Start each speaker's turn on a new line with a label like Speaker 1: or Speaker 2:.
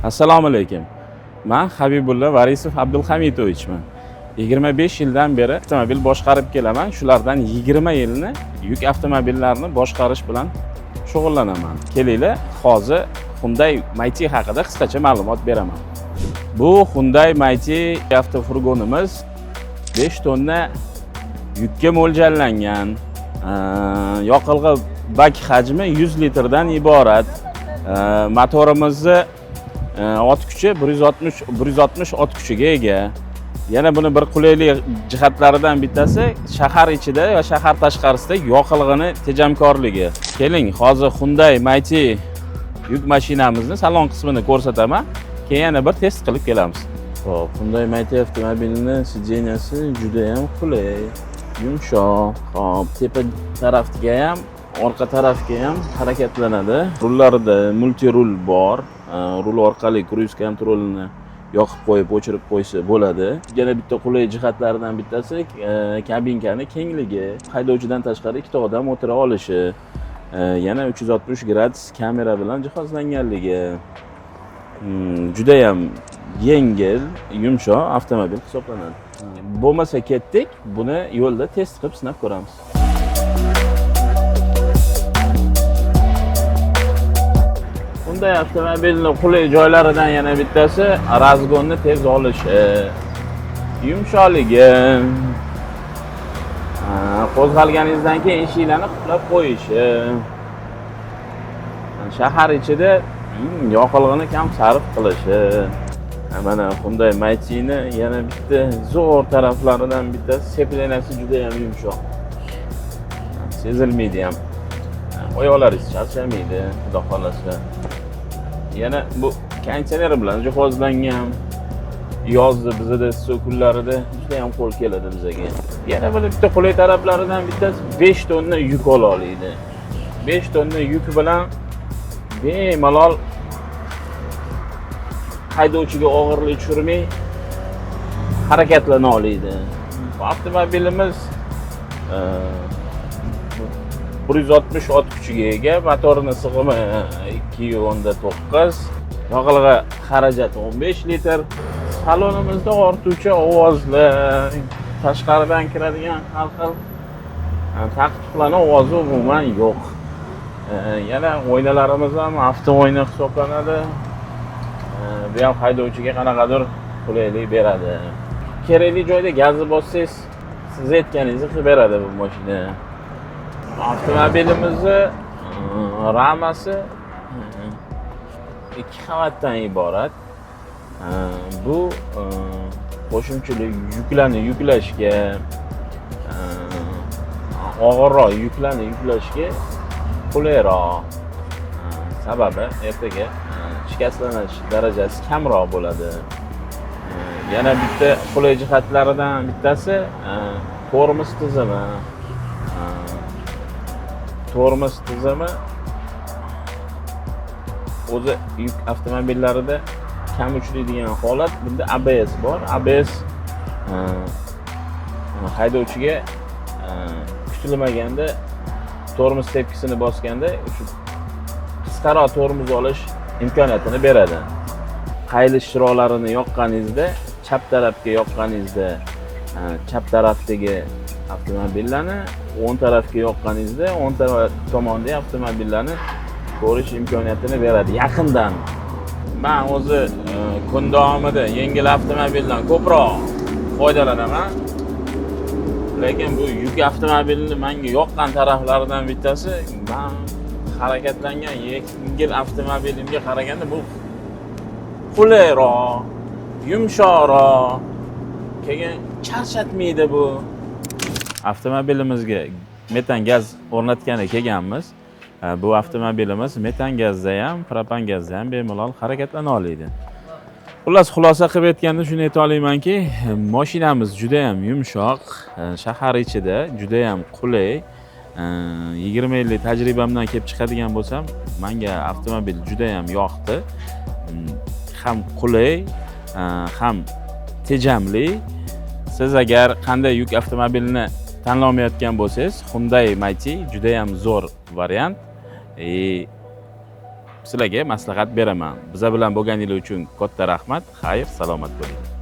Speaker 1: Assalomu alaykum. Men Habibulla Varisov Abdulhamidovichman. 25 yildan beri avtomobil boshqarib kelaman. Shulardan 20 yilni yuk avtomobillarini boshqarish bilan shug'ullanaman. Kelinglar, hozir Hyundai Mighty haqida qisqacha ma'lumot beraman. Bu Hyundai Mighty avtofurgonimiz 5 tonna yukka mo'ljallangan. Yoqilg'i bak hajmi 100 litrdan iborat. Motorimizni ot kuchi 160 ot kuchiga ega. Yana buni bir qulaylik jihatlaridan bittasi shahar ichida va shahar tashqarisida yoqilg'ini tejamkorligi. Keling, hozir Hyundai Mighty yuk mashinamizni salon qismini ko'rsataman. Keyin yana bir test qilib kelamiz. Xo'p, Hyundai Mighty avtomobilining sideniyasi juda ham qulay, yumshoq. Xo'p, tepa tarafga ham, orqa tarafga ham harakatlanadi. Rullarida multirul bor. Rul orqali cruise kontrolini yoqib qo'yib, o'chirib qo'ysa bo'ladi. Yana bitta qulay jihatlaridan bittasi kabinkani kengligi. Haydovchidan tashqari ikkita odam o'tira olishi. Yana 360 gradus kamera bilan jihozlanganligi. Juda ham yengil, yumshoq avtomobil hisoblanadi. Bo'lmasa ketdik, buni yo'lda test qilib sinab ko'ramiz. Bunday avtomobilning qulay joylaridan yana bittasi razgonni tez olishi, yumshoqligi, qo'zg'alganingizdan keyin eshiklarni qulab qo'yishi, shahar ichida yoqilg'ini kam sarf qilishi. Mana Hyundai Mighty'ni yana bitta zo'r taraflaridan bittasi seplenasi juda ham yumshoq. Sezilmaydi ham. Oyoqlaringiz charchamaydi, xudo xolasa. Yana bu konditsioner bilan jihozlangan. Yozda bizda issiq kunlarida juda ham qo'l keladi bizga. Yana bitta qulay taraflaridan bittasi 5 tonna yuk ola oladi. 5 tonna yuk bilan bemalol haydovchiga og'irlik tushirmay harakatlana oladi. Bu avtomobilimiz 160 ot kuchiga ega, motorning sig'imi 2.9, yoqilg'i xarajati 15 litr. Salonimizda ortuvchi ovozli, tashqaridan kiradigan har xil taqiqlarning ovozi umuman yo'q. Yana oynalarimiz ham avto oyna hisoblanadi. Bu ham haydovchiga qanaqadir qulaylik beradi. Kerakli joyda gazni bossangiz, siz aytganingizni qilib beradi bu mashina. Avtomobilimizni ramasi 2 qavatdan iborat. Bu qo'shimchalik yuklarni yuklashga, og'irroq yuklarni yuklashga qulayroq. Sababi ertaga shikastlanish darajasi kamroq bo'ladi. Yana bitta qulay jihatlaridan bittasi tormoz tizimi. Tormoz tizimi o'zi yuk avtomobillarida kam uchraydigan holat. Bunda ABS bor. ABS haydovchiga kutilmaganda tormoz tepkisini bosganda qisqaroq tormoz olish imkoniyatini beradi. Qaylish chiroqlarini yoqqaningizda, chap tarafga yoqqaningizda, chap tarafdagi avtomobillarni, o'ng tarafga yoqqaningizda, o'ng tomondagi avtomobillarni ko'rish imkoniyatini beradi yaqindan. Men o'zi kun davomida yengil avtomobildan ko'proq foydalanaman. Lekin bu yuk avtomobilni menga yoqqan taraflaridan bittasi, men harakatlangan yengil avtomobilimga qaraganda bu qulayroq, yumshoqroq, keyin charchatmaydi bu. Avtomobilimizga metan gaz o'rnatgani kelganmiz. Bu avtomobilimiz metan gazda ham, propan gazda ham bemalol harakatlana oladi. Xullas, xulosa qilib aytganda shuni ayta olamanki, mashinamiz juda ham yumshoq, shahar ichida juda ham qulay. 20 yillik tajribamdan kelib chiqadigan bo'lsam, menga avtomobil juda ham yoqdi. Ham qulay, ham tejamli. Siz agar qanday yuk avtomobilni tanlamayotgan bo'lsangiz, Hyundai Mighty juda ham zo'r variant. sizlarga maslahat beraman. Biza bilan bo'lganingiz uchun katta rahmat. Xayr, salomat bo'ling.